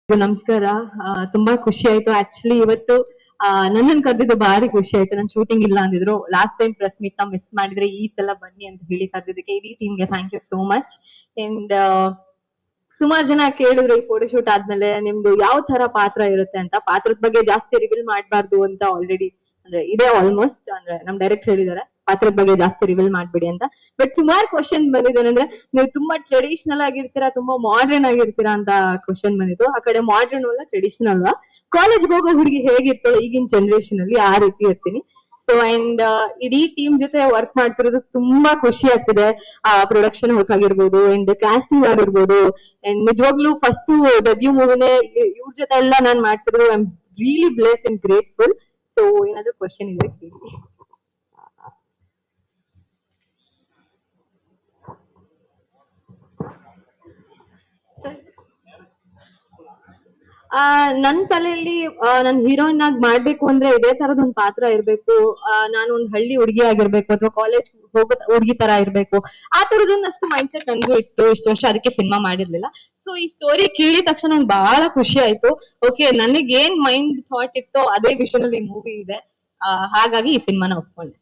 ನಮಸ್ಕಾರ. ತುಂಬಾ ಖುಷಿ ಆಯ್ತು ಆಕ್ಚುಲಿ ಇವತ್ತು ನನ್ನನ್ನು ಕರೆದಿದ್ದು ಭಾರಿ ಖುಷಿ ಆಯ್ತು. ನನ್ ಶೂಟಿಂಗ್ ಇಲ್ಲ ಅಂದಿದ್ರು. ಲಾಸ್ಟ್ ಟೈಮ್ ಪ್ರೆಸ್ ಮೀಟ್ ನ ಮಿಸ್ ಮಾಡಿದ್ರೆ ಈ ಸಲ ಬನ್ನಿ ಅಂತ ಹೇಳಿ ಕರೆದಿದ್ದಕ್ಕೆ ಇಡೀ ಟೀಮ್ಗೆ thank you so much. And ಸುಮಾರು ಜನ ಕೇಳಿದ್ರು ಈ ಫೋಟೋ ಶೂಟ್ ಆದ್ಮೇಲೆ ನಿಮ್ದು ಯಾವ ತರ ಪಾತ್ರ ಇರುತ್ತೆ ಅಂತ. ಪಾತ್ರದ ಬಗ್ಗೆ ಜಾಸ್ತಿ ರಿವೀಲ್ ಮಾಡಬಾರ್ದು ಅಂತ ಆಲ್ರೆಡಿ ಅಂದ್ರೆ ಇದೆ ಆಲ್ಮೋಸ್ಟ್. ಅಂದ್ರೆ ನಮ್ ಡೈರೆಕ್ಟ್ ಹೇಳಿದ್ದಾರೆ ಪಾತ್ರದ ಬಗ್ಗೆ ಜಾಸ್ತಿ ರಿವೀಲ್ ಮಾಡ್ಬಿಡಿ ಅಂತ. ಬಟ್ ಸುಮಾರು ಕ್ವಶನ್ ಬಂದಿದೆ ಅಂದ್ರೆ ನೀವು ತುಂಬಾ ಟ್ರೆಡಿಷನಲ್ ಆಗಿರ್ತೀರಾ, ತುಂಬಾ ಮಾಡರ್ನ್ ಆಗಿರ್ತೀರಾ ಅಂತ ಕ್ವಶನ್ ಬಂದಿತ್ತು. ಆ ಕಡೆ ಮಾಡರ್ನ್ ಅಲ್ಲ ಟ್ರೆಡಿಷನಲ್ ಅಲ್ವಾ, ಕಾಲೇಜ್ಗೆ ಹೋಗೋ ಹುಡುಗಿ ಹೇಗಿರ್ತಾಳೆ ಈಗಿನ ಜನರೇಷನ್ ಅಲ್ಲಿ ಆ ರೀತಿ ಇರ್ತೀನಿ. ಸೊ ಅಂಡ್ ಇಡೀ ಟೀಮ್ ಜೊತೆ ವರ್ಕ್ ಮಾಡ್ತಿರೋದು ತುಂಬಾ ಖುಷಿ ಆಗ್ತಿದೆ. ಪ್ರೊಡಕ್ಷನ್ ಹೌಸ್ ಆಗಿರ್ಬೋದು ಅಂಡ್ ಕಾಸ್ಟಿಂಗ್ ಆಗಿರ್ಬೋದು ಅಂಡ್ ನಿಜವಾಗ್ಲೂ ಫಸ್ಟ್ ಡೆಬ್ಯೂ ಮೂವಿನೇ ಇವ್ರ ಜೊತೆ ಎಲ್ಲ ನಾನ್ ಮಾಡ್ತಿರೋದು. I am really bless and grateful. So ಏನಾದ್ರು ಕ್ವಶನ್ ಇದೆ ಕೇಳಿ. ನನ್ ತಲೆಯಲ್ಲಿ ನನ್ ಹೀರೋಯಿನ್ ಆಗಿ ಮಾಡ್ಬೇಕು ಅಂದ್ರೆ ಇದೇ ತರದ್ ಒಂದ್ ಪಾತ್ರ ಇರ್ಬೇಕು. ನಾನು ಒಂದ್ ಹಳ್ಳಿ ಹುಡುಗಿ ಆಗಿರ್ಬೇಕು ಅಥವಾ ಕಾಲೇಜ್ ಹೋಗೋ ಹುಡುಗಿ ತರ ಇರ್ಬೇಕು. ಆ ತರದೊಂದಷ್ಟು ಮೈಂಡ್ ಸೆಟ್ ನನ್ಗೂ ಇತ್ತು. ಇಷ್ಟು ವರ್ಷ ಅದಕ್ಕೆ ಸಿನಿಮಾ ಮಾಡಿರ್ಲಿಲ್ಲ. ಸೊ ಈ ಸ್ಟೋರಿ ಕೇಳಿದ ತಕ್ಷಣ ನಂಗೆ ಬಹಳ ಖುಷಿ ಆಯ್ತು. ಓಕೆ ನನಗೆ ಏನ್ ಮೈಂಡ್ ಥಾಟ್ ಇತ್ತೋ ಅದೇ ವಿಷನ್ ಅಲ್ಲಿ ಮೂವಿ ಇದೆ. ಹಾಗಾಗಿ ಈ ಸಿನಿಮಾನ ಒಪ್ಕೊಂಡೆ.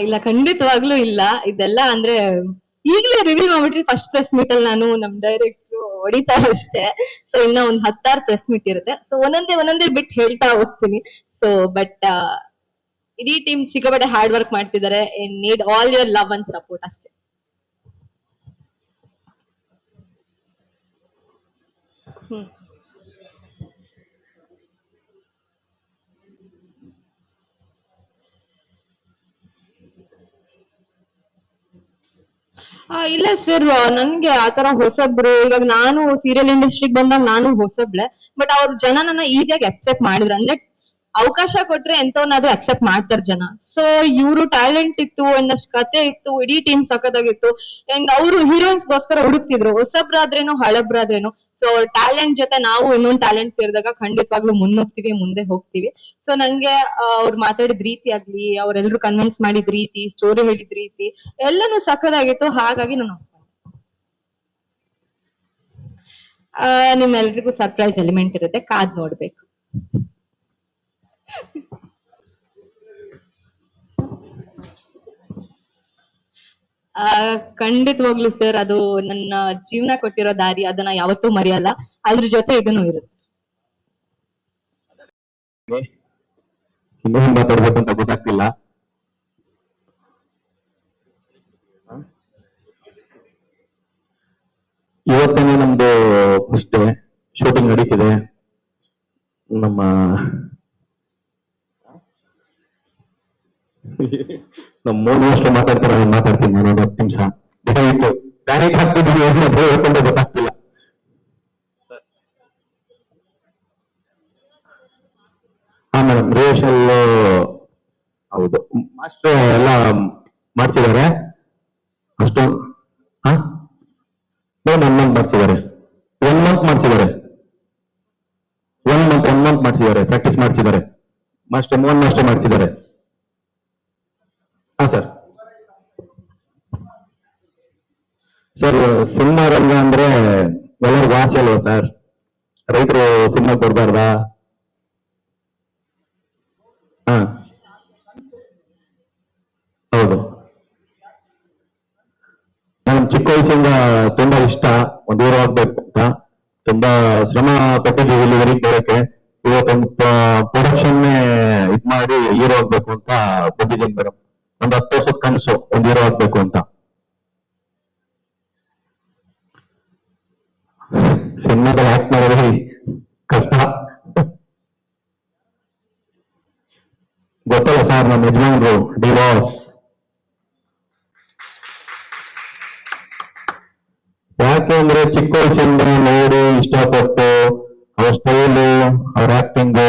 ಇಲ್ಲ ಖಂಡಿತವಾಗ್ಲೂ ಇಲ್ಲ. ಇದೆಲ್ಲ ಅಂದ್ರೆ ಈಗಲೇ ರಿವೀಲ್ ಮಾಡ್ಬಿಟ್ರಿ ಫಸ್ಟ್ ಪ್ರೆಸ್ ಮೀಟ್ ಅಲ್ಲಿ ನಾನು ನಮ್ ಡೈರೆಕ್ಟ್ ಹೊಡಿತಾರೆ ಅಷ್ಟೇ. ಸೊ ಇನ್ನ ಒಂದ್ 10 ಪ್ರೆಸ್ ಮೀಟ್ ಇರುತ್ತೆ. ಸೊ ಒಂದೊಂದೇ ಬಿಟ್ಟು ಹೇಳ್ತಾ ಹೋಗ್ತೀನಿ. ಸೊ ಬಟ್ ಇಡೀ ಟೀಮ್ ಸಿಕ್ಕಾಪಟ್ಟೆ ಹಾರ್ಡ್ ವರ್ಕ್ ಮಾಡ್ತಿದ್ದಾರೆ. Need all your love and support ಅಷ್ಟೇ. ಹ್ಮ್ ಇಲ್ಲ ಸರ್, ನನ್ಗೆ ಆತರ ಹೊಸಬ್ರು ಇವಾಗ ನಾನು ಸೀರಿಯಲ್ ಇಂಡಸ್ಟ್ರಿಗೆ ಬಂದಾಗ ನಾನು ಹೊಸಬ್ಳೆ. ಬಟ್ ಅವ್ರ ಜನ ನನ್ನ ಈಸಿಯಾಗಿ ಅಕ್ಸೆಪ್ಟ್ ಮಾಡಿದ್ರು. ಅಂದ್ರೆ ಅವಕಾಶ ಕೊಟ್ರೆ ಎಂತವನ್ನಾದ್ರೂ ಅಕ್ಸೆಪ್ಟ್ ಮಾಡ್ತಾರೆ ಜನ. ಸೊ ಇವರು ಟ್ಯಾಲೆಂಟ್ ಇತ್ತು, ಒಂದಷ್ಟು ಕತೆ ಇತ್ತು, ಇಡೀ ಟೀಮ್ ಸಖತ್ತಾಗಿತ್ತು. ಅಂಡ್ ಅವರು ಹೀರೋಯಿನ್ಸ್ ಗೋಸ್ಕರ ಹುಡುಕ್ತಿದ್ರು, ಹೊಸಬ್ರಾದ್ರೇನು ಹಳಬ್ರಾದ್ರೇನು. ಸೊ ಅವ್ರ ಟ್ಯಾಲೆಂಟ್ ಜೊತೆ ನಾವು ಇನ್ನೊಂದು ಟ್ಯಾಲೆಂಟ್ ಸೇರಿದಾಗ ಖಂಡಿತವಾಗ್ಲೂ ಮುನ್ನುಗ್ತೀವಿ, ಮುಂದೆ ಹೋಗ್ತೀವಿ. ಸೊ ನಂಗೆ ಅವ್ರು ಮಾತಾಡಿದ ರೀತಿ ಆಗ್ಲಿ, ಅವ್ರೆಲ್ರು ಕನ್ವಿನ್ಸ್ ಮಾಡಿದ ರೀತಿ, ಸ್ಟೋರಿ ಹೇಳಿದ ರೀತಿ ಎಲ್ಲಾನು ಸಖತ್ತಾಗಿತ್ತು. ಹಾಗಾಗಿ ನಾನು ನಿಮ್ಮೆಲ್ರಿಗೂ ಸರ್ಪ್ರೈಸ್ ಎಲಿಮೆಂಟ್ ಇರುತ್ತೆ, ಕಾದ್ ನೋಡ್ಬೇಕು. ಖಂಡಿತವಾಗ್ಲು ಸರ್, ಅದು ನನ್ನ ಜೀವನ ಕೊಟ್ಟಿರೋ ದಾರಿ, ಅದನ್ನ ಯಾವತ್ತೂ ಮರೆಯಲ್ಲ. ಅದ್ರ ಜೊತೆ ಇದನ್ನು ಇರುತ್ತೆ. ಇನ್ನೇನ್ ಮಾತಾಡ್ಬೇಕು ಅಂತ ಗೊತ್ತಾಗ್ತಿಲ್ಲ. ಇವತ್ತನೇ ನಮ್ದು ಫಸ್ಟ್ ಡೇ ಶೂಟಿಂಗ್ ನಡೀತಿದೆ. ನಮ್ಮ ನಮ್ಮ ಮೂರು ವರ್ಷ ಮಾತಾಡ್ತಾರೆ, ಮಾತಾಡ್ತೀನಿ ನಾನು 10 ನಿಮಿಷ. ದಯವಿಟ್ಟು ಪ್ಯಾನಿಕ್ ಹಾಕ್ತಿದ್ದೀನಿ ಹೇಳ್ಕೊಂಡೆ ಗೊತ್ತಾಗ್ತಿಲ್ಲ. ಹಾ ಮೇಡಮ್, ರಿಹರ್ಸಲ್ ಹೌದು ಮಾಸ್ಟರ್ ಎಲ್ಲ ಮಾಡ್ಸಿದ್ದಾರೆ. ಅಷ್ಟು ಹಾ ಮೇಡಮ್ 1 ಮಂತ್ ಮಾಡ್ಸಿದ್ದಾರೆ. 1 ಮಂತ್ ಮಾಡ್ಸಿದ್ದಾರೆ. 1 ಮಂತ್ ಮಾಡ್ಸಿದ್ದಾರೆ, ಪ್ರಾಕ್ಟೀಸ್ ಮಾಡ್ಸಿದ್ದಾರೆ. ಮಾಸ್ಟರ್ ಮೋಹನ್ ಮಾಸ್ಟರ್ ಮಾಡ್ಸಿದ್ದಾರೆ. ಹಾ ಸರ್. ಸರ್ ಸಿನಿಮಾ ರಂಗ ಅಂದ್ರೆ ಎಲ್ಲರಿಗೂ ಆಸೆ ಅಲ್ವಾ ಸರ್, ರೈತರು ಸಿನಿಮಾ ಕೊಡ್ಬಾರ್ದಾ? ಹಾ ಹೌದು. ನಾನು ಚಿಕ್ಕ ವಯಸ್ಸಿಂದ ತುಂಬಾ ಇಷ್ಟ ಒಂದು ಹೀರೋ ಆಗ್ಬೇಕು ಅಂತ. ತುಂಬಾ ಶ್ರಮ ಪಟ್ಟಿದ್ದೀವಿ ಇಲ್ಲಿವರೆಗೆ ಬರೋಕೆ. ಇವತ್ತೊಂದು ಪ್ರೊಡಕ್ಷನ್ ಇದ್ ಮಾಡಿ ಹೀರೋ ಆಗ್ಬೇಕು ಅಂತ ಬಂದಿದ್ದೀನಿ ಮೇಡಮ್. ಒಂದು 10 ವರ್ಷದ ಕನಸು ಒಂದು ಹೀರೋ ಆಗ್ಬೇಕು ಅಂತ. ಸಿನಿಮಾದಲ್ಲಿ ಆಕ್ಟ್ ಮಾಡೋದು ಕಷ್ಟ. ಗೊತ್ತಲ್ಲ ಸರ್, ನಮ್ಮ ಯಜಮಾನ್ರು ಡಿವಾಸ್. ಯಾಕೆ ಅಂದ್ರೆ ಚಿಕ್ಕ ವಯಸ್ಸಿಂದ ನೋಡಿ ಇಷ್ಟಪಟ್ಟು ಅವ್ರ ಸ್ಟೈಲು, ಅವ್ರ ಆಕ್ಟಿಂಗು,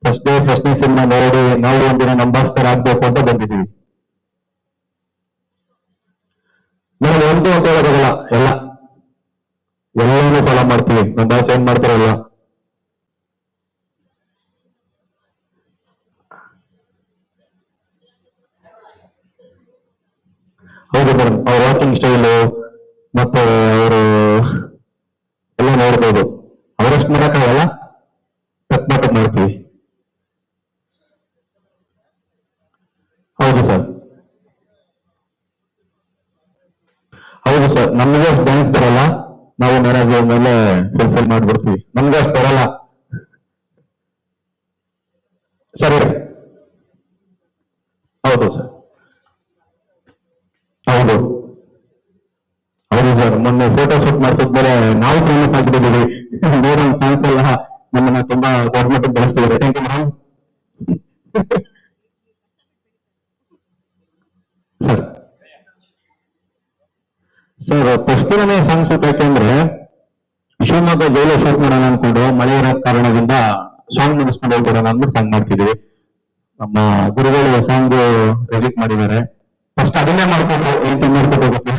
ಫಸ್ಟ್ನೇ ಸಿನಿಮಾ ನೋಡಿ ನಾವು ಒಂದಿನ ನಂಬಾಸ್ತರ ಆಗ್ಬೇಕು ಅಂತ ಬಂದಿದ್ದೀವಿ. ನಾವು ಒಂದು ಅಂತ ಹೇಳೋದಾಗಲ್ಲ, ಎಲ್ಲಾನು ಫಾಲೋ ಮಾಡ್ತೀವಿ. ನಮ್ಮ ಬಾಸ್ ಏನ್ ಮಾಡ್ತಾರಲ್ಲ. ಹೌದು ಮೇಡಮ್, ಅವ್ರ ವಾಕಿಂಗ್ ಸ್ಟೈಲು ಮತ್ತೆ ಅವರು ಎಲ್ಲ ನೋಡ್ಬೋದು. ಅವರಷ್ಟು ನೋಡಕ್ಕಾಗಲ್ಲ, ಕಟ್ ಮಾಡ್ತೀವಿ. ಹೌದು ಸರ್, ಹೌದು ಸರ್, ನಮಗೆ ಡ್ಯಾನ್ಸ್ ಬರಲ್ಲ. ನಾವು ಮ್ಯಾರೇಜ್ ಆದ್ಮೇಲೆ ಫುಲ್ಫಿಲ್ ಮಾಡ್ಬಿಡ್ತೀವಿ, ನಮ್ಗೆ ಅಷ್ಟು ಬರಲ್ಲ ಸರ್. ಹೌದು ಸರ್, ಹೌದು ಹೌದು ಸರ್. ಮೊನ್ನೆ ಫೋಟೋ ಶೂಟ್ ಮಾಡಿಸಿದ್ಮೇಲೆ ನಾವು ಫೇಮಸ್ ಆಗ್ಬಿಟ್ಟಿದ್ದೀವಿ. ಬೇರೆ ಫ್ಯಾನ್ಸ್ ಎಲ್ಲ ನಮ್ಮನ್ನ ತುಂಬಾ ದೊಡ್ಡ ಮಟ್ಟಕ್ಕೆ ಬೆಳೆಸ್ತಿದ್ದಾರೆ. Thank you madam. Sir sir first ದಿನನೇ ಸಾಂಗ್ ಶೂಟ್ ಯಾಕೆಂದ್ರೆ ಶಿವಮೊಗ್ಗ ಜೈಲು ಶೂಟ್ ಮಾಡೋಣ ಅನ್ಕೊಂಡು ಮಳೆ ಇರೋ ಕಾರಣದಿಂದ ಸಾಂಗ್ ಮುಗಿಸ್ಕೊಂಡು ಹೋಗ್ಬಿಡೋಣ ಅಂದ್ಬಿಟ್ಟು ಸಾಂಗ್ ಮಾಡ್ತಿದೀವಿ. ನಮ್ಮ ಗುರುಗಳು ಸಾಂಗ್ ಎಡಿಟ್ ಮಾಡಿದ್ದಾರೆ. ಫಸ್ಟ್ ಅದನ್ನೇ ಮಾಡ್ಕೊಟ್ರು, ಎಂಟು ಮಾಡ್ಕೊಟ್ಟು ಹೋಗುತ್ತೆ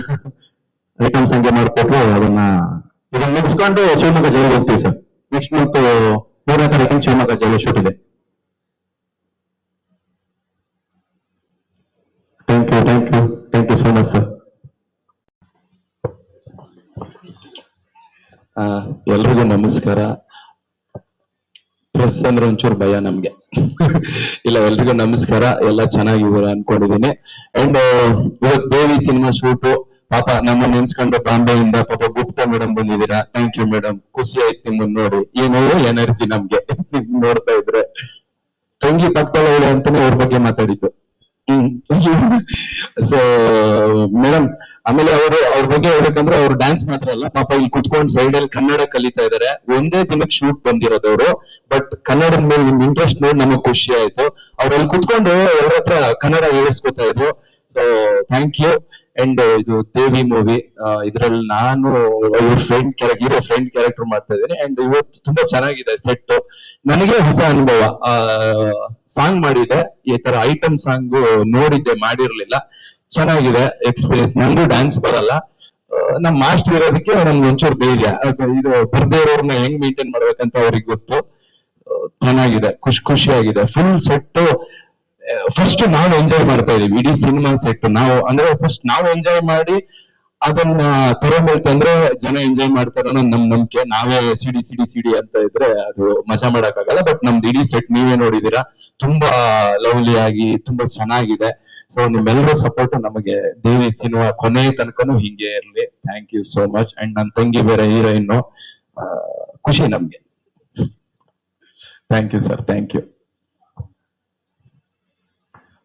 ಐಟಮ್ ಸಂಖ್ಯೆ ಮಾಡ್ಕೊಟ್ರು. ಇದನ್ನ ಮುಗಿಸ್ಕೊಂಡು ಶಿವಮೊಗ್ಗ ಜೈಲು ಹೋಗ್ತೀವಿ ಸರ್. ನೆಕ್ಸ್ಟ್ ಮಂತ್ 3ನೇ ತಾರೀಕಿನ ಶಿವಮೊಗ್ಗ ಜೈಲು ಶೂಟ್ ಇದೆ. Thank you so much sir. ಎಲ್ರಿಗೂ ನಮಸ್ಕಾರ. ಪ್ರೆಸ್ ಅಂದ್ರೆ ಒಂಚೂರು ಭಯ ನಮ್ಗೆ. ಇಲ್ಲ, ಎಲ್ರಿಗೂ ನಮಸ್ಕಾರ. ಎಲ್ಲ ಚೆನ್ನಾಗಿದ್ದೀರಾ ಅನ್ಕೊಂಡಿದೀನಿ. ಅಂಡ್ ಇವತ್ತು ದೇವಿ ಸಿನಿಮಾ ಶೂಟು, ಪಾಪ ನಮ್ಮ ನೆನ್ಸ್ಕೊಂಡು ಬಾಂಬೆಯಿಂದ ಪಾಪ ಗುಪ್ತಾ ಮೇಡಮ್ ಬಂದಿದ್ದೀರಾ. ಥ್ಯಾಂಕ್ ಯು ಮೇಡಮ್, ಖುಷಿ ಆಯ್ತು ನಿಮ್ಮನ್ನ ನೋಡಿ. ಏನೋ ಎನರ್ಜಿ ನಮ್ಗೆ ನೋಡ್ತಾ ಇದ್ರೆ. ತಂಗಿ ಪಕ್ಕದೊಳಗೆ ಅಂತಾನೆ ಅವ್ರ ಬಗ್ಗೆ ಮಾತಾಡಿದ್ದು. ಸೊ ಮೇಡಮ್, ಆಮೇಲೆ ಅವ್ರ ಬಗ್ಗೆ ಹೇಳ್ಬೇಕಂದ್ರೆ ಅವ್ರು ಡ್ಯಾನ್ಸ್ ಮಾತ್ರ ಅಲ್ಲ, ಪಾಪ ಇಲ್ಲಿ ಕುತ್ಕೊಂಡು ಸೈಡ್ ಅಲ್ಲಿ ಕನ್ನಡ ಕಲಿತಾ ಇದಾರೆ. ಒಂದೇ ದಿನಕ್ಕೆ ಶೂಟ್ ಬಂದಿರೋದವ್ರು, ಬಟ್ ಕನ್ನಡದ ಮೇಲೆ ನಿಮ್ ಇಂಟ್ರೆಸ್ಟ್ ನೋಡಿ ನಮಗ್ ಖುಷಿ ಆಯ್ತು. ಅವ್ರಲ್ಲಿ ಕುತ್ಕೊಂಡು ಅವ್ರ ಹತ್ರ ಕನ್ನಡ ಹೇಳಿಸ್ಕೊತಾ ಇದ್ರು. So thank you. ಅಂಡ್ ಇದು ದೇವಿ ಮೂವಿ, ಇದ್ರಲ್ಲಿ ನಾನು ಇವ್ರ ಹೀರೋ ಫ್ರೆಂಡ್ ಕ್ಯಾರೆಕ್ಟರ್ ಮಾಡ್ತಾ ಇದ್ದೀನಿ. ಅಂಡ್ ಇವತ್ತು ತುಂಬಾ ಚೆನ್ನಾಗಿದೆ ಸೆಟ್. ನನಗೆ ಹೊಸ ಅನುಭವ. ಸಾಂಗ್ ಮಾಡಿದೆ, ಈ ತರ ಐಟಮ್ ಸಾಂಗ್ ನೋಡಿದ್ದೆ, ಮಾಡಿರ್ಲಿಲ್ಲ. ಚೆನ್ನಾಗಿದೆ ಎಕ್ಸ್ಪೀರಿಯನ್ಸ್. ನನಗೂ ಡ್ಯಾನ್ಸ್ ಬರಲ್ಲ, ನಮ್ ಮಾಸ್ಟರ್ ಇರೋದಕ್ಕೆ ನಮ್ಗೆ ಒಂಚೂರು ಧೈರ್ಯ. ಇದು ಬರ್ದೇ ಇರೋರ್ನ ಹೆಂಗ್ ಮೇಂಟೈನ್ ಮಾಡ್ಬೇಕಂತ ಅವ್ರಿಗೆ ಗೊತ್ತು. ಚೆನ್ನಾಗಿದೆ, ಖುಷಿಯಾಗಿದೆ. ಫುಲ್ ಸೆಟ್ ಫಸ್ಟ್ ನಾವು ಎಂಜಾಯ್ ಮಾಡ್ತಾ ಇದೀವಿ. ಇಡೀ ಸಿನಿಮಾ ಸೆಟ್ ನಾವು ಅಂದ್ರೆ ಫಸ್ಟ್ ನಾವು ಎಂಜಾಯ್ ಮಾಡಿ ಅದನ್ನ ತಗೊಂಡ್ಬರ್ತಂದ್ರೆ ಜನ ಎಂಜಾಯ್ ಮಾಡ್ತಾರ ಅನ್ನೋದು ನಮ್ ನಂಬಿಕೆ. ನಾವೇ ಸಿಡಿ ಅಂತ ಇದ್ರೆ ಅದು ಮಜಾ ಮಾಡಕ್ಕಾಗಲ್ಲ. ಬಟ್ ನಮ್ದು ಇಡೀ ಸೆಟ್ ನೀವೇ ನೋಡಿದೀರಾ, ತುಂಬಾ ಲವ್ಲಿ ಆಗಿ ತುಂಬಾ ಚೆನ್ನಾಗಿದೆ. ಸೊ ನಿಮ್ಮೆಲ್ಲರೂ ಸಪೋರ್ಟ್ ನಮಗೆ ದೇವಿ ಸಿನಿಮಾ ಕೊನೆ ತನಕನೂ ಹಿಂಗೆ ಇರ್ಲಿ. Thank you so much. And ನನ್ನ ತಂಗಿ ಬೇರೆ ಹೀರೋಯಿನ್, ಖುಷಿ ನಮ್ಗೆ. Thank you sir, thank you.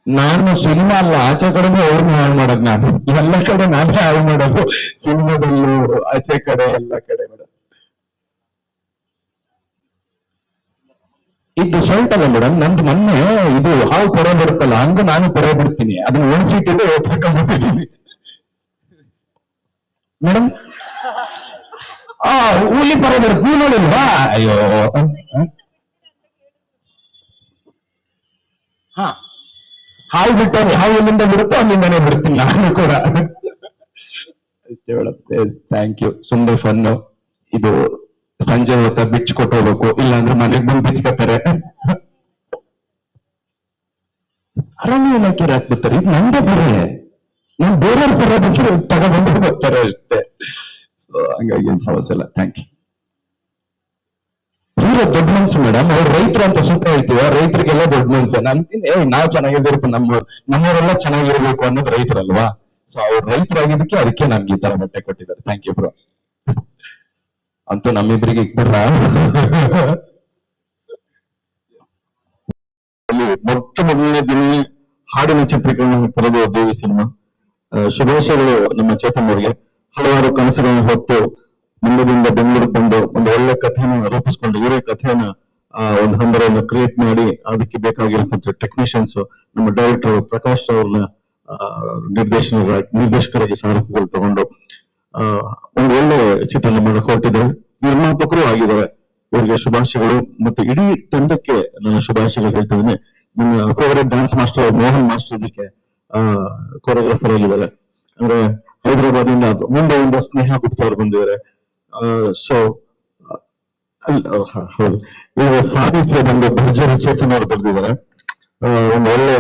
ನಾನು ಸಿನಿಮಾ ಅಲ್ಲ, ಆಚೆ ಕಡೆನೇ ಅವ್ರನ್ನ ಹಾಳು ಮಾಡೋದು. ನಾನು ಎಲ್ಲ ಕಡೆ ನಾನೇ ಹಾಳು ಮಾಡೋದು, ಸಿನಿಮಾದಲ್ಲೂ ಆಚೆ ಕಡೆ ಎಲ್ಲ ಕಡೆ ಮೇಡಮ್. ಇದು ಶರ್ಟ್ ಅಲ್ಲ ಮೇಡಮ್, ನಂದು ಮೊನ್ನೆ ಇದು ಹಾವು ಪೊರೆ ಬರುತ್ತಲ್ಲ, ಹಂಗ ನಾನು ಪೊರೆ ಬಿಡ್ತೀನಿ. ಅದನ್ನ ಒಣಸಿಟ್ಟಿದ್ದು ಹಾಕೊಂಡ್ಬಿಟ್ಟಿದ್ದೀನಿ ಮೇಡಮ್. ಹುಲಿ ಪೊರೆ ಬರುತ್ತೆ, ನೀವು ನೋಡಿಲ್ವಾ? ಅಯ್ಯೋ, ಹಾ, ಹಾವು ಬಿಟ್ಟವ್ರು ಹಾವು ಎಲ್ಲಿಂದ ಬಿಡುತ್ತೋ ಅಲ್ಲಿಂದನೇ ಬಿಡ್ತೀನಿ ನಾನು ಕೂಡ. Thank you. ಸುಮ್ಮನೆ ಫನ್. ಇದು ಸಂಜೆ ಹೊತ್ತ ಬಿಚ್ಕೊಟ್ಟು ಹೋಗ್ಬೇಕು, ಇಲ್ಲಾಂದ್ರೆ ಮನೆಗೆ ಬಂದು ಬಿಚ್ಕೊತಾರೆ. ಅರಣ್ಯ ಇಲಾಖೆ ಹಾಕ್ಬಿಡ್ತಾರೆ. ಇದು ನಂದೇ ಬರೆ, ನಾನು ಬೇರೆಯವ್ರ ಪರ ಬಿಟ್ಟರೆ ತಗೊಂಡ್ಬಂದು ಬರ್ತಾರೆ ಅಷ್ಟೇ. ಸೊ ಹಂಗಾಗಿ ಏನ್ ಸಮಸ್ಯೆ ಇಲ್ಲ. Thank you. ಹೀರೋ ದೊಡ್ಡ ಮನ್ಸು ಮೇಡಮ್, ಅವ್ರು ರೈತರು ಅಂತ ಸೂತ್ರ ಹೇಳ್ತೀವ, ರೈತರಿಗೆಲ್ಲ ದೊಡ್ಡ ಮನ್ಸು. ನಾವ್ ಚೆನ್ನಾಗಿರ್ಬೇಕು, ನಮ್ಮವರೆಲ್ಲ ಚೆನ್ನಾಗಿರ್ಬೇಕು ಅನ್ನೋದು ರೈತರಲ್ವಾ. ಸೊ ಅವ್ರು ರೈತರಾಗಿದ್ದಕ್ಕೆ ಅದಕ್ಕೆ ನಮ್ಗೆ ಈ ತರ ಬಟ್ಟೆ ಕೊಟ್ಟಿದ್ದಾರೆ. Thank you bro. ಅಂತೂ ನಮ್ಮಿಬ್ಬರಿಗೆ ಇಕ್ಬಿಡ್ರ. ಮೊಟ್ಟ ಮೊದಲನೇ ದಿನ ಹಾಡಿನ ಚಿತ್ರೀಕರಣ ತರದು ದೇವಿ ಸಿನಿಮಾ. ಶುಭಾಶಯಗಳು ನಮ್ಮ ಚೇತನ್ ಅವರಿಗೆ. ಹಲವಾರು ಕನಸುಗಳನ್ನು ಹೊತ್ತು ಮುಂಬದಿಂದ ಬೆಂಗಳೂರಿಗೆ ಬಂದು ಒಂದು ಒಳ್ಳೆ ಕಥೆಯನ್ನು ರೂಪಿಸ್ಕೊಂಡು ಇವರೇ ಕಥೆಯನ್ನ ಒಂದು ಹಂದರವನ್ನು ಕ್ರಿಯೇಟ್ ಮಾಡಿ ಅದಕ್ಕೆ ಬೇಕಾಗಿರುವಂತ ಟೆಕ್ನಿಷಿಯನ್ಸ್ ನಮ್ಮ ಡೈರೆಕ್ಟರ್ ಪ್ರಕಾಶ್ ಅವ್ರನ್ನ ನಿರ್ದೇಶಕರಾಗಿ ಸಾರಥಿಗಳು ತಗೊಂಡು ಒಂದು ಒಳ್ಳೆ ಚಿತ್ರಣ ಮಾಡಕ್ ಹೊರಟಿದ್ದಾರೆ. ನಿರ್ಮಾಪಕರು ಆಗಿದ್ದಾರೆ. ಇವರಿಗೆ ಶುಭಾಶಯಗಳು. ಮತ್ತೆ ಇಡೀ ತಂಡಕ್ಕೆ ನನ್ನ ಶುಭಾಶಯಗಳು ಹೇಳ್ತಿದ್ದೀನಿ. ನನ್ನ favourite dance master Mohan master ಇದಕ್ಕೆ ಕೊರಿಯೋಗ್ರಾಫರ್ ಆಗಿದ್ದಾರೆ. ಅಂದ್ರೆ ಹೈದರಾಬಾದ್ ಇಂದ ಮುಂಬೈಯಿಂದ ಸ್ನೇಹ ಗುಪ್ತಾ ಅವರು ಬಂದಿದ್ದಾರೆ. ಸೊ ಹೌದು, ಈಗ ಸಾಹಿತ್ಯ ಬಂದು ಭರ್ಜರಿ ಚೇತನ್ ಅವರು ಬರೆದಿದ್ದಾರೆ. ಒಂದು ಒಳ್ಳೆ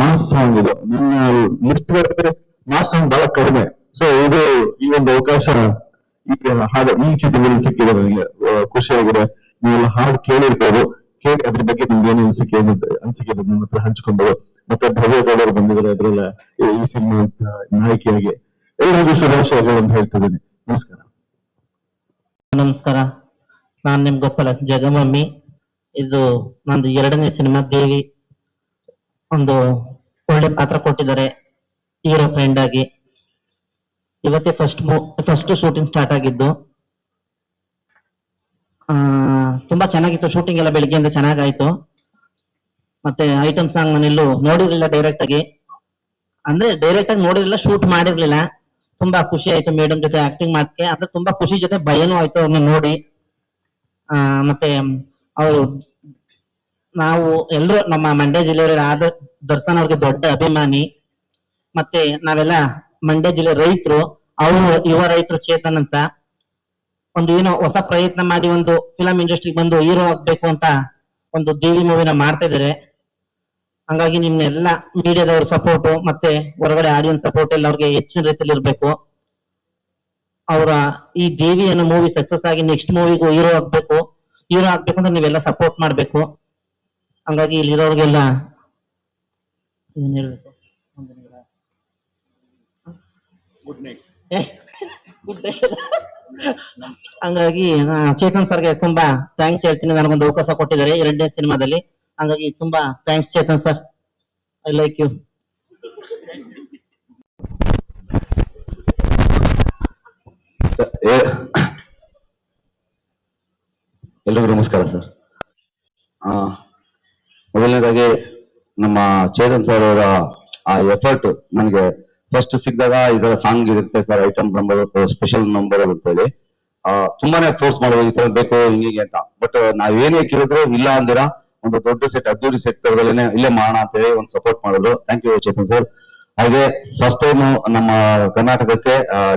ಮಾಸ್ ಸಾಂಗ್ ಇದು. ನನ್ನ ಲಿಸ್ಟ್ ಮಾಸ್ ಸಾಂಗ್ ಬಹಳ ಕಡಿಮೆ. ಸೊ ಇದು ಈ ಒಂದು ಅವಕಾಶ ಈಗ ಹಾಡು ಈ ಚಿತ್ರದಲ್ಲಿ ಸಿಕ್ಕಿದೆ ನನಗೆ, ಖುಷಿಯಾಗಿದೆ. ನೀವೆಲ್ಲ ಹಾಡು ಕೇಳಿರ್ಬೋದು, ಕೇಳಿ ಅದ್ರ ಬಗ್ಗೆ ನಿಮ್ಗೆ ಏನು ಅನಿಸಿಕೆ ನನ್ನ ಹತ್ರ ಹಂಚ್ಕೊಂಡು, ಮತ್ತೆ ಭವ್ಯ ಗೌಡರು ಬಂದಿದ್ದಾರೆ ಅದ್ರಲ್ಲ ಈ ಸಿನಿಮಾ ನಾಯಕಿಯಾಗಿ. ಎಲ್ಲರಿಗೂ ಶುಭಾಶಯಗಳು ಅಂತ ಹೇಳ್ತಿದ್ದೀನಿ. ನಮಸ್ಕಾರ. ನಮಸ್ಕಾರ. ನಾನ್ ನಿಮ್ಗೆ ಗೊತ್ತಲ್ಲ, ಜಗಮಮ್ಮಿ. ಇದು ನಂದು 2ನೇ ಸಿನಿಮಾ, ದೇವಿ. ಒಂದು ಒಳ್ಳೆ ಪಾತ್ರ ಕೊಟ್ಟಿದ್ದಾರೆ ಹೀರೋ ಫ್ರೆಂಡ್ ಆಗಿ. ಇವತ್ತೇ ಫಸ್ಟ್ ಶೂಟಿಂಗ್ ಸ್ಟಾರ್ಟ್ ಆಗಿದ್ದು. ತುಂಬಾ ಚೆನ್ನಾಗಿತ್ತು ಶೂಟಿಂಗ್ ಎಲ್ಲ, ಬೆಳಿಗ್ಗೆಯಿಂದ ಚೆನ್ನಾಗಾಯ್ತು. ಮತ್ತೆ ಐಟಮ್ ಸಾಂಗ್ ನಾನೆಲ್ಲೂ ನೋಡಿರ್ಲಿಲ್ಲ ಡೈರೆಕ್ಟ್ ಆಗಿ, ಅಂದ್ರೆ ಡೈರೆಕ್ಟ್ ಆಗಿ ನೋಡಿರ್ಲಿಲ್ಲ, ಶೂಟ್ ಮಾಡಿರ್ಲಿಲ್ಲ. ತುಂಬಾ ಖುಷಿ ಆಯ್ತು ಮೇಡಮ್ ಜೊತೆ ಆಕ್ಟಿಂಗ್ ಮಾಡಕ್ಕೆ. ಅದ್ರ ತುಂಬಾ ಖುಷಿ ಜೊತೆ ಭಯನೂ ಆಯ್ತು ಅವ್ರನ್ನ ನೋಡಿ. ಮತ್ತೆ ಅವರು, ನಾವು ಎಲ್ಲರೂ ನಮ್ಮ ಮಂಡ್ಯ ಜಿಲ್ಲೆಯವರ ಆದ ದರ್ಶನ್ ಅವ್ರಿಗೆ ದೊಡ್ಡ ಅಭಿಮಾನಿ. ಮತ್ತೆ ನಾವೆಲ್ಲ ಮಂಡ್ಯ ಜಿಲ್ಲೆ ರೈತರು. ಅವರು ಯುವ ರೈತರು ಚೇತನ್ ಅಂತ ಒಂದು ಏನೋ ಹೊಸ ಪ್ರಯತ್ನ ಮಾಡಿ ಒಂದು ಫಿಲಂ ಇಂಡಸ್ಟ್ರಿಗೆ ಬಂದು ಹೀರೋ ಆಗ್ಬೇಕು ಅಂತ ಒಂದು ದೇವಿ ಮೂವಿನ ಮಾಡ್ತಾ ಇದಾರೆ. ಹಂಗಾಗಿ ನಿಮ್ನೆಲ್ಲ ಮೀಡಿಯಾದವ್ರ ಸಪೋರ್ಟ್ ಮತ್ತೆ ಹೊರಗಡೆ ಆಡಿಯನ್ಸ್ ಸಪೋರ್ಟ್ ಎಲ್ಲ ಅವ್ರಿಗೆ ಹೆಚ್ಚಿನ ರೀತಿಯಲ್ಲಿ ಇರ್ಬೇಕು. ಅವರ ಈ ದೇವಿ ಅನ್ನೋ ಮೂವಿ ಸಕ್ಸಸ್ ಆಗಿ ನೆಕ್ಸ್ಟ್ ಮೂವಿಗೂ ಹೀರೋ ಆಗ್ಬೇಕು ಅಂದ್ರೆ ನೀವೆಲ್ಲ ಸಪೋರ್ಟ್ ಮಾಡ್ಬೇಕು. ಹಂಗಾಗಿ ಇಲ್ಲಿರೋರ್ಗೆಲ್ಲ ಏನ್ ಹೇಳ್ಬೇಕು, ಗುಡ್ ನೈಟ್. ಹಂಗಾಗಿ ಚೇತನ್ ಸರ್ಗೆ ತುಂಬಾ ಥ್ಯಾಂಕ್ಸ್ ಹೇಳ್ತೀನಿ, ನನಗೊಂದು ಅವಕಾಶ ಕೊಟ್ಟಿದ್ದಾರೆ 2ನೇ ಸಿನಿಮಾದಲ್ಲಿ. ಹಂಗಾಗಿ ತುಂಬಾ thanks Chetan sir, I like you. ಎಲ್ರಿಗೂ ನಮಸ್ಕಾರ ಸರ್. ಮೊದಲನೇದಾಗಿ ನಮ್ಮ ಚೇತನ್ ಸರ್ ಅವರ ಆ ಎಫರ್ಟ್ ನನಗೆ ಫಸ್ಟ್ ಸಿಕ್ಕಿದಾಗ ಇದರ ಸಾಂಗ್ ಇರುತ್ತೆ sir, item number, special number ಅಂತ ಹೇಳಿ ತುಂಬಾನೇ ಫೋರ್ಸ್ ಮಾಡೋದು, ಈ ತರ ಬೇಕು ಹಿಂಗೆ ಅಂತ. ಬಟ್ ನಾವೇನೇ ಕೇಳಿದ್ರು ಇಲ್ಲ ಅಂದಿರ ಒಂದು ದೊಡ್ಡ ಸೆಟ್, ಅದ್ದೂರಿ ಸೆಟ್ ತರದಲ್ಲೇನೆ ಇಲ್ಲೇ ಮಾಡೋಣ ಅಂತ ಹೇಳಿ ಒಂದು ಸಪೋರ್ಟ್ ಮಾಡಿದ್ರು. Thank you Chetan sir. ಹಾಗೆ ಫಸ್ಟ್ ಟೈಮ್ ನಮ್ಮ ಕರ್ನಾಟಕಕ್ಕೆ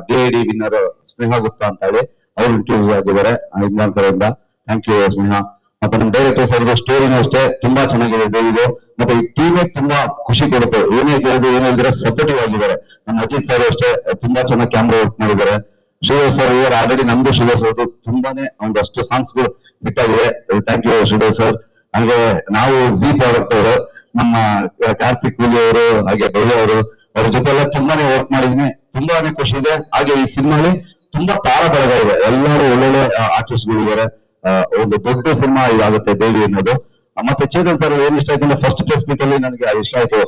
DID ವಿನ್ನರ್ ಸ್ನೇಹ ಗುಪ್ತಾ ಅಂತ ಹೇಳಿ ಅವ್ರು ಇಂಟ್ರೊಡ್ಯೂಸ್ ಆಗಿದ್ದಾರೆ ಇಂಗ್ಲೆಂಡ್ ಕಡೆಯಿಂದ. ಥ್ಯಾಂಕ್ ಯು ಸ್ನೇಹ. ಮತ್ತೆ ನಮ್ಮ ಡೈರೆಕ್ಟರ್ ಸರ್ ಸ್ಟೋರಿನೂ ಅಷ್ಟೇ ತುಂಬಾ ಚೆನ್ನಾಗಿದೆ ದೇವಿದು. ಮತ್ತೆ ಈ ಟೀಮೇ ತುಂಬಾ ಖುಷಿ ಕೊಡುತ್ತೆ, ಏನೇ ಕೇಳಿದ್ರು ಏನೇ ಹೇಳಿದ್ರೆ ಸಪೋರ್ಟಿವ್ ಆಗಿದ್ದಾರೆ. ನಮ್ಮ ಅಜಿತ್ ಸರ್ ಅಷ್ಟೇ ತುಂಬಾ ಚೆನ್ನಾಗಿ ಕ್ಯಾಮ್ರಾ ವರ್ಕ್ ಮಾಡಿದ್ದಾರೆ. ಶಿವ ಸರ್ ಇವರು ಆಲ್ರೆಡಿ ನಮ್ದು ಶಿವ ಸರ್ ತುಂಬಾನೇ ಒಂದಷ್ಟು ಸಾಂಗ್ಸ್ ಗಳು ಬಿಟ್ಟಾಗಿದೆ. Thank you Shiva sir. ಹಾಗೆ ನಾವು ಜಿ ಪ್ರಾಡಕ್ಟ್ ಅವರು, ನಮ್ಮ ಕಾರ್ತಿಕ್ ಕೂಲಿ ಅವರು, ಹಾಗೆ ಭವ್ಯ ಅವರು, ಅವ್ರ ಜೊತೆ ಎಲ್ಲ ತುಂಬಾನೇ ವರ್ಕ್ ಮಾಡಿದೀನಿ. ತುಂಬಾನೇ ಖುಷಿ ಇದೆ. ಹಾಗೆ ಈ ಸಿನಿಮಾಲಿ ತುಂಬಾ ತಾರ ಬಳಗ ಇದೆ, ಎಲ್ಲರೂ ಒಳ್ಳೊಳ್ಳೆ ಆರ್ಟಿಸ್ಟ್ ಗಳಿದ್ದಾರೆ. ಒಂದು ದೊಡ್ಡ ಸಿನಿಮಾ ಇದಾಗುತ್ತೆ ದೇವಿ ಅನ್ನೋದು. ಮತ್ತೆ ಚೇತನ್ ಸರ್ ಏನ್ ಇಷ್ಟ ಆಯ್ತು ಅಂದ್ರೆ ಫಸ್ಟ್ ಪ್ರೆಸ್ ಮೀಟ್ ಅಲ್ಲಿ ನನಗೆ ಇಷ್ಟ ಆಯ್ತು.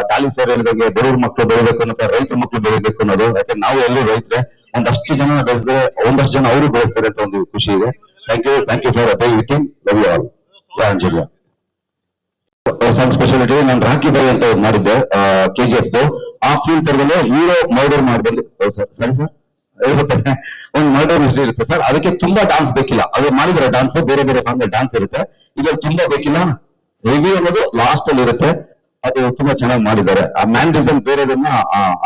ಡಾಲಿ ಸರ್ ಹೇಳಿದಂಗೆ ಬಡವ್ರ ಮಕ್ಕಳು ಬೆಳಿಬೇಕು ಅನ್ನೋ, ರೈತರ ಮಕ್ಕಳು ಬೆಳಿಬೇಕು ಅನ್ನೋದು. ಯಾಕೆ ನಾವು ಎಲ್ಲೂ ರೈತರೆ, ಒಂದಷ್ಟು ಜನ ಬೆಳೆದ್ರೆ ಒಂದಷ್ಟು ಜನ ಅವರು ಬೆಳೆಸ್ತಾರೆ ಅಂತ ಒಂದು ಖುಷಿ ಇದೆ. Thank you for Devi team. Love you all. ಆಂಜಲಿಯಾ ಸಾಂಗ್ ಸ್ಪೆಷಾಲಿಟಿ ನಾನು ರಾಕಿ ಬಾಯ್ ಅಂತ ಮಾಡಿದ್ದೆ KGF. ಆ ಫೀಲ್ ತರದಲ್ಲೇ ಹೀರೋ ಮರ್ಡರ್ ಮಾಡ್ಬಂದು ಸರಿ ಸರ್ ಒಂದು ಮರ್ಡರ್ ಹಿಸ್ಟ್ರಿ ಇರುತ್ತೆ ಸರ್. ಅದಕ್ಕೆ ತುಂಬಾ ಡಾನ್ಸ್ ಬೇಕಿಲ್ಲ, ಅದು ಮಾಡಿದ್ರೆ ಡಾನ್ಸ್ ಬೇರೆ ಬೇರೆ ಸಾಂಗ್ ಡಾನ್ಸ್ ಇರುತ್ತೆ. ಈಗ ತುಂಬಾ ಬೇಕಿಲ್ಲ, ಹೆವಿ ಅನ್ನೋದು ಲಾಸ್ಟ್ ಅಲ್ಲಿ ಇರುತ್ತೆ. ಅದು ತುಂಬಾ ಚೆನ್ನಾಗಿ ಮಾಡಿದ್ದಾರೆ. ಆ ಮ್ಯಾನ್ರಿಸಮ್ ಬೇರೆದನ್ನ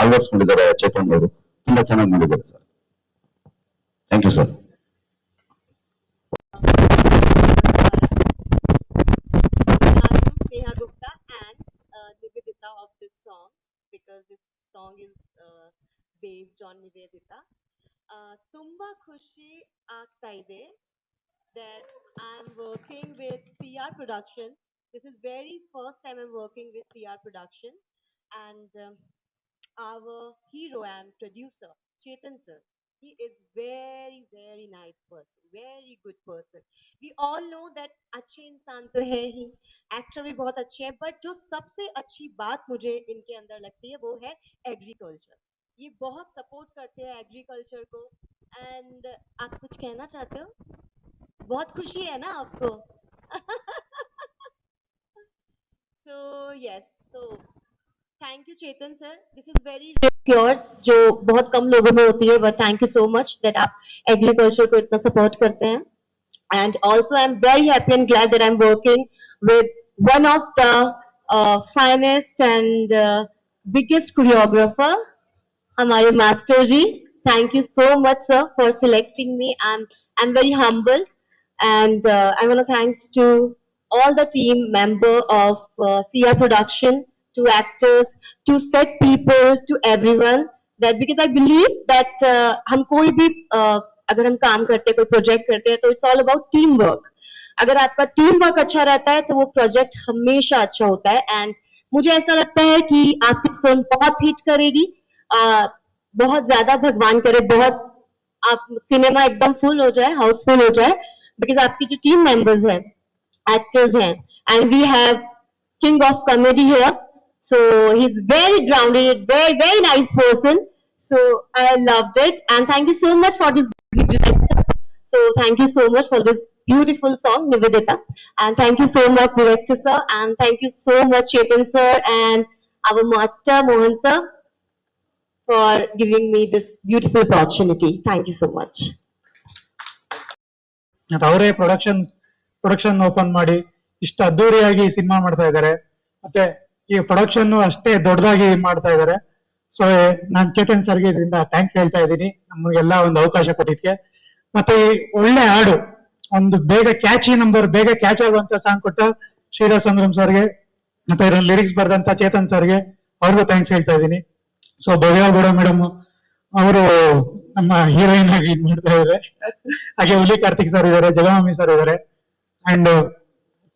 ಅಳವಡಿಸ್ಕೊಂಡಿದ್ದಾರೆ ಚೇತನ್ ಅವರು, ತುಂಬಾ ಚೆನ್ನಾಗಿ ಮಾಡಿದ್ದಾರೆ sir. Thank you sir. Sneha Gupta and Nivedita of this song, because this song is based on Nivedita. Tumba khushi ಆಗ್ತಾ ಇದೆ that I'm working with CR Production. This is very first time I'm working with CR Production, and our hero and producer Chetan sir. He is very nice person, very good person. We all know that अच्छे इंसान तो है ही, actor भी बहुत अच्छे हैं, but जो सबसे अच्छी बात मुझे इनके अंदर लगती है वो है एग्रीकल्चर. ये बहुत सपोर्ट करते हैं एग्रीकल्चर को. एंड आप कुछ कहना चाहते हो? बहुत खुशी है ना आपको? So yes, so thank you Chetan sir. This is very yours, जो बहुत कम लोगों में होती है, but thank you so much that आप एग्रीकल्चर को इतना सपोर्ट करते हैं. And also I'm very happy and glad that I'm working with one of the finest and biggest choreographer, हमारे master ji. Thank you so much sir for selecting me. I'm very humbled, and I want to thanks to all the team member of CR Production, to actors, to set people, to everyone. That because I believe that हम कोई भी अगर हम काम करते हैं, कोई project करते हैं, तो it's all about team work. अगर आपका टीम वर्क अच्छा रहता है तो वो प्रोजेक्ट हमेशा अच्छा होता है. एंड मुझे ऐसा लगता है कि आपकी फिल्म बहुत हिट करेगी. बहुत ज्यादा भगवान करे, बहुत आप सिनेमा एकदम फुल हो जाए, हाउसफुल हो जाए, बिकॉज आपकी जो टीम मेंबर्स हैं, actors हैं, and we have king of comedy here, so he's very grounded, very nice person, so I loved it. And thank you so much for this director. So thank you so much for this beautiful song Nivedita, and thank you so much director sir, and thank you so much Chetan sir and our master Mohan sir for giving me this beautiful opportunity. Thank you so much. ಮತ್ತು ಅವರೇ production open ಮಾಡಿ ಇಷ್ಟು ಅದ್ದೂರಿಯಾಗಿ cinema ಮಾಡ್ತಾ ಇದ್ದಾರೆ. ಮತ್ತೆ ಈ production ಅಷ್ಟೇ ದೊಡ್ಡದಾಗಿ ಮಾಡ್ತಾ ಇದ್ದಾರೆ. ಸೊ ನಾನ್ ಚೇತನ್ ಸರ್ಗೆ ಇದರಿಂದ ಥ್ಯಾಂಕ್ಸ್ ಹೇಳ್ತಾ ಇದ್ದೀನಿ, ನಮಗೆಲ್ಲ ಒಂದು ಅವಕಾಶ ಕೊಟ್ಟಿದ್ಕೆ. ಮತ್ತೆ ಈ ಒಳ್ಳೆ ಹಾಡು, ಒಂದು ಬೇಗ ಕ್ಯಾಚ್ ಆಗುವಂತ ಸಾಂಗ್ ಕೊಟ್ಟ ಶ್ರೀರಾಜ್ ಸಂಗ್ರಮ್ ಸರ್ಗೆ, ಮತ್ತೆ ಇದ್ರ ಲಿರಿಕ್ಸ್ ಬರ್ದಂತ ಚೇತನ್ ಸರ್ಗೆ, ಅವ್ರಿಗೂ ಥ್ಯಾಂಕ್ಸ್ ಹೇಳ್ತಾ ಇದ್ದೀನಿ. ಸೊ ಭವ್ಯ ಮೇಡಮ್ ಅವರು ನಮ್ಮ ಹೀರೋಯಿನ್ ಆಗಿ ಇದ್ ಮಾಡ್ತಾ ಇದ್ದಾರೆ. ಹಾಗೆ ಹುಲಿ ಕಾರ್ತಿಕ್ ಸರ್ ಇದ್ದಾರೆ, ಜಗಮಾಮಿ ಸರ್ ಇದ್ದಾರೆ, ಅಂಡ್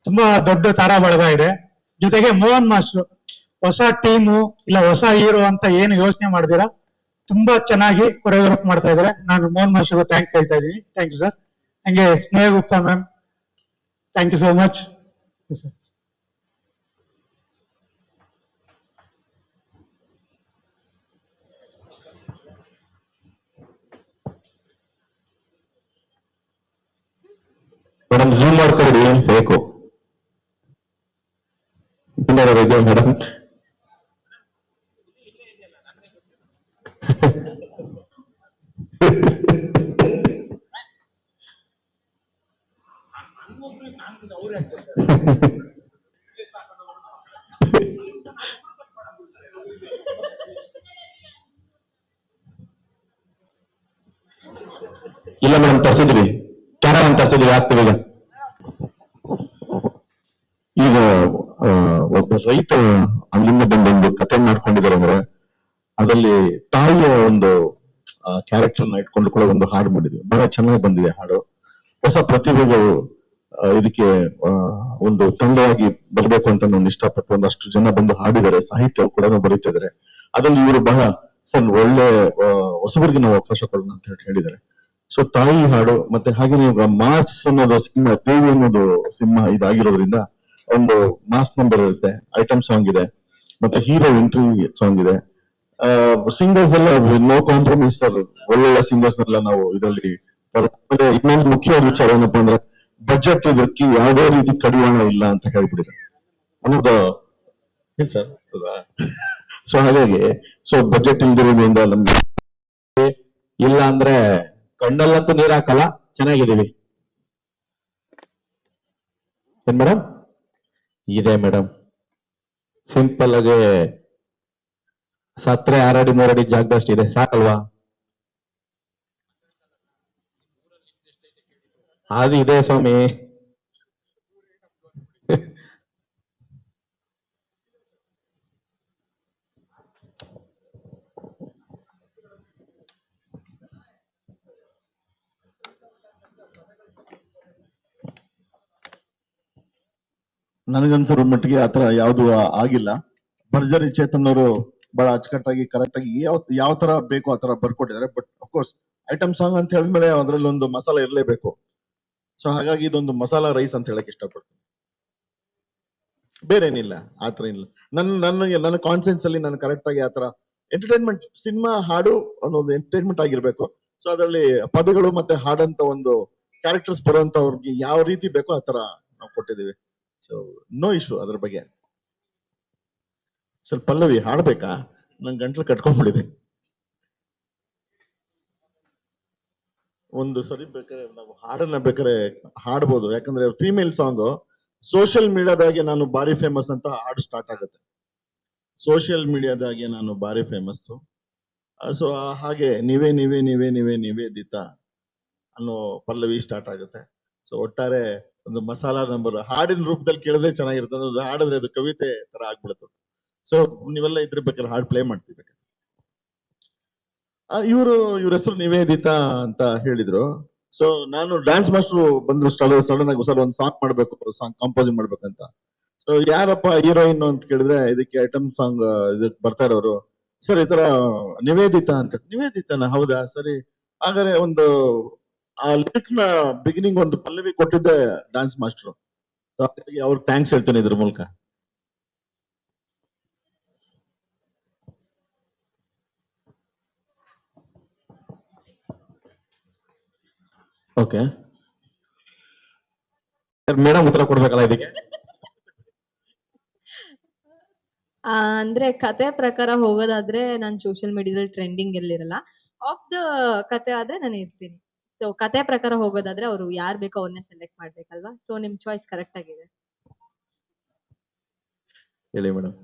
ತುಂಬಾ ದೊಡ್ಡ ತಾರಾ ಬಳಗ ಇದೆ. ಜೊತೆಗೆ ಮೋಹನ್ ಮಾಸ್ಟರ್ ಹೊಸ ಟೀಮು ಇಲ್ಲ ಹೊಸ ಹೀರೋ ಅಂತ ಏನು ಯೋಚನೆ ಮಾಡ್ತೀರಾ, ತುಂಬಾ ಚೆನ್ನಾಗಿ ಕೊರಿಯೋಗ್ರಾಫ್ ಮಾಡ್ತಾ ಇದ್ದಾರೆ. ನಾನು ಮೋಹನ್ ಮಾಸ್ಟರ್ಗೂ ಥ್ಯಾಂಕ್ಸ್ ಹೇಳ್ತಾ ಇದ್ದೀನಿ. Thank you sir. ಹಂಗೆ Sneha Gupta ma'am, thank you so much sir. Madam zoom ಮಾಡ್ಕೊಡಿ ಬೇಕು ಮೇಡಮ್. ಇಲ್ಲ ಮೇಡಮ್, ತರ್ಸಿದ್ವಿ, ಕ್ಯಾರವನ್ ತರ್ಸಿದ್ವಿ, ಆಗ್ತದೆ ಈಗ. ಈಗ ಒಬ್ಬ ರೈತ ಅಲ್ಲಿಂದ ಬಂದೊಂದು ಕತೆ ಮಾಡ್ಕೊಂಡಿದ್ದಾರೆ ಅಂದ್ರೆ ಅದರಲ್ಲಿ ತಾಯಿಯ ಒಂದು ಕ್ಯಾರೆಕ್ಟರ್ ನ ಇಟ್ಕೊಂಡು ಕೂಡ ಒಂದು ಹಾಡು ಮಾಡಿದ್ವಿ. ಬಹಳ ಚೆನ್ನಾಗಿ ಬಂದಿದೆ ಹಾಡು. ಹೊಸ ಪ್ರತಿಭೆಗಳು ಇದಕ್ಕೆ ಒಂದು ತಂಡವಾಗಿ ಬರಬೇಕು ಅಂತ ನಾನು ಇಷ್ಟಪಟ್ಟು ಒಂದಷ್ಟು ಜನ ಬಂದು ಹಾಡಿದ್ದಾರೆ, ಸಾಹಿತ್ಯ ಕೂಡ ಬರೀತಾ ಇದ್ದಾರೆ. ಅದ್ರಲ್ಲಿ ಇವರು ಬಹಳ ಒಳ್ಳೆ ಹೊಸಬರಿಗೆ ನಾವು ಅವಕಾಶ ಕೊಡೋಣ ಅಂತ ಹೇಳಿದ್ದಾರೆ. ಸೊ ತಾಯಿ ಹಾಡು, ಮತ್ತೆ ಹಾಗೆ ಮಾಸ್ ಅನ್ನೋದು ಸಿನಿಮಾ, ದೇವಿ ಅನ್ನೋದು ಸಿನಿಮಾ ಇದಾಗಿರೋದ್ರಿಂದ ಒಂದು ಮಾಸ್ ನಂಬರ್ ಇರುತ್ತೆ, ಐಟಮ್ ಸಾಂಗ್ ಇದೆ, ಮತ್ತೆ ಹೀರೋ ಎಂಟ್ರಿ ಸಾಂಗ್ ಇದೆ. ಸಿಂಗರ್ಸ್ ಎಲ್ಲ ನೋ ಕಾಂಪ್ರಮೈಸ್ ಸರ್, ಒಳ್ಳೊಳ್ಳೆ ಸಿಂಗರ್ಸ್ ಎಲ್ಲ ನಾವು ಇದರಲ್ಲಿ. ಇನ್ನೊಂದು ಮುಖ್ಯವಾದ ವಿಚಾರ ಏನಪ್ಪಾ ಅಂದ್ರೆ ಬಜೆಟ್ ಇದಕ್ಕೆ ಯಾವುದೇ ರೀತಿ ಕಡಿವಾಣ ಇಲ್ಲ ಅಂತ ಹೇಳ್ಬಿಟ್ಟಿದೆ ಅನ್ನೋದು ಸರ್. ಸೊ ಹಾಗಾಗಿ ಬಜೆಟ್ ಇಲ್ದಿರೋದ್ರಿಂದ ನಮ್ಗೆ ಇಲ್ಲ ಅಂದ್ರೆ ಕಣ್ಣಲ್ಲಂತೂ ನೀರ್ ಹಾಕಲ್ಲ, ಚೆನ್ನಾಗಿದ್ದೀವಿ. ಏನ್ ಮೇಡಮ್ ಇದೆ ಮೇಡಮ್, ಸಿಂಪಲ್ ಆಗಿ ಸತ್ರೆ 6 ಅಡಿ 3 ಅಡಿ ಜಾಗದಷ್ಟು ಇದೆ, ಸಾಕಲ್ವಾ? ಅದು ಇದೆ ಸ್ವಾಮಿ. ನನಗನ್ಸಿರೋ ಮಟ್ಟಿಗೆ ಆತರ ಯಾವ್ದು ಆಗಿಲ್ಲ. ಭರ್ಜರಿ ಚೇತನ್ ಅವರು ಬಹಳ ಅಚ್ಚುಕಟ್ಟಾಗಿ ಕರೆಕ್ಟ್ ಆಗಿ ಯಾವ ತರ ಬೇಕು ಆ ತರ ಬರ್ಕೊಟ್ಟಿದ್ದಾರೆ. ಬಟ್ ಅಫ್ಕೋರ್ಸ್ ಐಟಮ್ ಸಾಂಗ್ ಅಂತ ಹೇಳಿದ್ಮೇಲೆ ಅದ್ರಲ್ಲಿ ಒಂದು ಮಸಾಲ ಇರಲೇಬೇಕು. ಸೊ ಹಾಗಾಗಿ ಇದೊಂದು ಮಸಾಲಾ ರೈಸ್ ಅಂತ ಹೇಳಕ್ ಇಷ್ಟಪಡ್ತೀನಿ, ಬೇರೆ ಏನಿಲ್ಲ, ಆತರ ಇಲ್ಲ. ನನ್ನ ಕಾನ್ಸೆನ್ಸ್ ಅಲ್ಲಿ ನಾನು ಕರೆಕ್ಟ್ ಆಗಿ ಆತರ ಎಂಟರ್ಟೈನ್ಮೆಂಟ್ ಸಿನಿಮಾ ಹಾಡು ಅನ್ನೋದು ಎಂಟರ್ಟೈನ್ಮೆಂಟ್ ಆಗಿರ್ಬೇಕು. ಸೊ ಅದರಲ್ಲಿ ಪದಗಳು ಮತ್ತೆ ಹಾಡಂತ ಒಂದು ಕ್ಯಾರೆಕ್ಟರ್ಸ್ ಬರುವಂತವ್ರಿಗೆ ಯಾವ ರೀತಿ ಬೇಕೋ ಆ ತರ ನಾವು ಕೊಟ್ಟಿದ್ದೀವಿ. ಸೊ ನೋ ಇಶ್ಯೂ ಅದ್ರ ಬಗ್ಗೆ. ಸ್ವಲ್ಪ ಪಲ್ಲವಿ ಹಾಡ್ಬೇಕಾ? ನನ್ ಗಂಟ್ಲು ಕಟ್ಕೊಂಡ್ಬಿಟ್ಟಿದೆ. ಒಂದು ಸರಿ ಬೇಕಾದ್ರೆ ನಾವು ಹಾಡನ್ನ ಬೇಕಾದ್ರೆ ಹಾಡ್ಬೋದು, ಯಾಕಂದ್ರೆ ಫೀಮೇಲ್ ಸಾಂಗ್ ಸೋಷಿಯಲ್ ಮೀಡಿಯಾದಾಗೆ ನಾನು ಬಾರಿ ಫೇಮಸ್ ಅಂತ ಹಾಡು ಸ್ಟಾರ್ಟ್ ಆಗುತ್ತೆ. ಸೋಷಿಯಲ್ ಮೀಡಿಯಾದಾಗೆ ನಾನು ಬಾರಿ ಫೇಮಸ್. ಸೊ ಹಾಗೆ ನೀವೇ ನೀವೇ ನೀವೇ ನೀವೇ ನಿವೇದಿತ ಅನ್ನೋ ಪಲ್ಲವಿ ಸ್ಟಾರ್ಟ್ ಆಗುತ್ತೆ. ಸೊ ಒಟ್ಟಾರೆ ಒಂದು ಮಸಾಲಾ ನಂಬರ್ ಹಾಡಿನ ರೂಪದಲ್ಲಿ ಕೇಳಿದ್ರೆ ಚೆನ್ನಾಗಿರುತ್ತೆ, ಅದು ಹಾಡಿದ್ರೆ ಅದು ಕವಿತೆ ತರ ಆಗ್ಬಿಡುತ್ತೆ. ಸೊ ನೀವೆಲ್ಲ ಇದ್ರ ಬೇಕಾದ್ರೆ ಹಾಡ್ ಪ್ಲೇ ಮಾಡ್ತೀವಿ. ಇವ್ರ ಹೆಸರು ನಿವೇದಿತಾ ಅಂತ ಹೇಳಿದ್ರು. ಸೊ ನಾನು ಡ್ಯಾನ್ಸ್ ಮಾಸ್ಟರ್ ಬಂದ್ರು ಸಡನ್ ಆಗಿ ಸರ್ ಒಂದು ಸಾಂಗ್ ಮಾಡ್ಬೇಕು, ಸಾಂಗ್ ಕಂಪೋಸಿಂಗ್ ಮಾಡ್ಬೇಕಂತ. ಸೊ ಯಾರಪ್ಪ ಹೀರೋಯಿನ್ ಅಂತ ಕೇಳಿದ್ರೆ ಇದಕ್ಕೆ ಐಟಮ್ ಸಾಂಗ್ ಇದಕ್ಕೆ ಬರ್ತಾ ಇರೋರು. ಸರ್ ಈ ತರ ನಿವೇದಿತಾ ಅಂತ. ನಿವೇದಿತಾನ? ಹೌದಾ, ಸರಿ. ಹಾಗಾದ್ರೆ ಒಂದು ಆ ಲಿರಿಕ್ ನ ಬಿಗಿನಿಂಗ್ ಒಂದು ಪಲ್ಲವಿ ಕೊಟ್ಟಿದ್ದೆ ಡ್ಯಾನ್ಸ್ ಮಾಸ್ಟರ್. ಅವ್ರಿಗೆ ಥ್ಯಾಂಕ್ಸ್ ಹೇಳ್ತೇನೆ ಇದ್ರ ಮೂಲಕ. ಓಕೆ, ಮೇಡಮ್ ಉತ್ತರ ಕೊಡ್ಬೇಕಲ್ಲ ಇದಕ್ಕೆ. ಅಂದ್ರೆ ಕತೆ ಪ್ರಕಾರ ಹೋಗೋದಾದ್ರೆ ನಾನು ಸೋಷಿಯಲ್ ಮೀಡಿಯಾದಲ್ಲಿ ಟ್ರೆಂಡಿಂಗ್ ಎಲ್ಲಿರಲ್ಲ. ಆಫ್ ದ ಕತೆ ಆದ್ರೆ ನಾನು ಇರ್ತೀನಿ. ಸೊ ಕತೆ ಪ್ರಕಾರ ಹೋಗೋದಾದ್ರೆ ಅವ್ರು ಯಾರು ಬೇಕೋ ಅವ್ರನ್ನೇ ಸೆಲೆಕ್ಟ್ ಮಾಡ್ಬೇಕಲ್ವಾ. ಸೊ ನಿಮ್ ಚಾಯ್ಸ್ ಕರೆಕ್ಟ್ ಆಗಿದೆ. ಹೇಳಿ ಮೇಡಮ್.